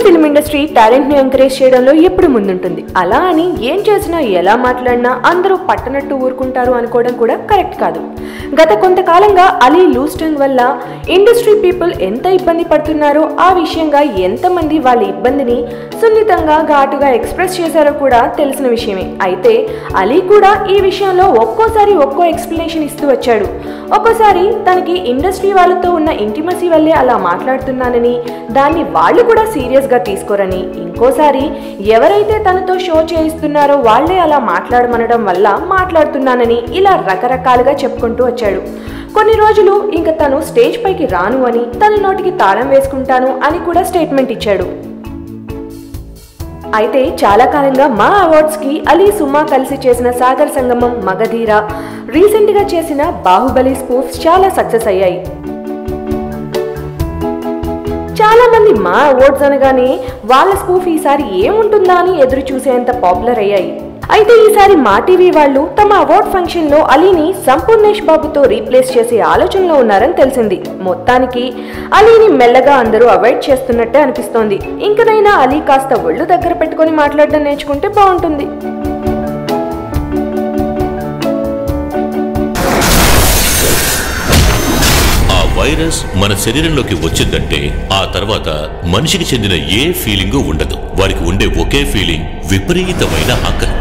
Film industry talent ని encourage చేయడంలో ఎప్పుడు ముందుంటుంది. అలా అని ఏం చేసినా ఎలా మాట్లాడినా అందరూ పట్టనట్టు ఊరుకుంటారు అనుకోవడం కూడా కరెక్ట్ కాదు. గత కొంతకాలంగా అలీ లూజ్ టంగ్ వల్ల ఇండస్ట్రీ పీపుల్ ఎంత ఇబ్బంది పడుతున్నారో, ఆ విషయంగా ఎంతమంది వాళ్ళ ఇబ్బందిని సున్నితంగా ఘాటుగా ఎక్స్ప్రెస్ చేశారో కూడా తెలిసిన విషయమే. అయితే అలీ కూడా ఈ విషయంలో ఒక్కోసారి ఒక్కో ఎక్స్ప్లెనేషన్ ఇస్తూ వచ్చాడు. ఒక్కోసారి తనకి ఇండస్ట్రీ వాళ్ళతో ఉన్న ఇంటిమసీ వల్లే అలా మాట్లాడుతున్నానని, దాన్ని వాళ్ళు కూడా సీరియస్ గా తీసుకోరని, ఇంకోసారి ఎవరైతే తనతో షో చేయిస్తున్నారో వాళ్లే అలా మాట్లాడమనడం వల్ల మాట్లాడుతున్నానని, ఇలా రకరకాలుగా చెప్పుకుంటూ వచ్చాడు. కొన్ని రోజులు ఇంకా తను స్టేజ్ పైకి రాను అని, తన నోటికి తాళం వేసుకుంటాను అని కూడా స్టేట్మెంట్ ఇచ్చాడు. అయితే చాలా కాలంగా మా అవార్డ్స్ కి అలీ సుమా కలిసి చేసిన సాగర్ సంగమం, మగధీర, రీసెంట్ గా చేసిన బాహుబలి స్పూఫ్స్ చాలా సక్సెస్ అయ్యాయి. చాలా మంది మా అవార్డ్స్ అనగానే వాళ్ళ స్పూఫ్ ఈసారి ఏముంటుందా అని ఎదురు చూసేంత పాపులర్ అయ్యాయి. అయితే ఈసారి మా టీవీ వాళ్ళు తమ అవార్డ్ ఫంక్షన్ లో అలీని సంపూర్ణేష్ బాబుతో రీప్లేస్ చేసే ఆలోచనలో ఉన్నారని తెలిసింది. మొత్తానికి అలీని మెల్లగా అందరూ అవాయిడ్ చేస్తున్నట్టే అనిపిస్తోంది. ఇంకనైనా అలీ కాస్త ఒళ్ళు దగ్గర పెట్టుకొని మాట్లాడడం నేర్చుకుంటే బాగుంటుంది. వైరస్ మన శరీరంలోకి వచ్చిందంటే ఆ తర్వాత మనిషికి చెందిన ఏ ఫీలింగు ఉండదు. వారికి ఉండే ఒకే ఫీలింగ్ విపరీతమైన ఆకలి.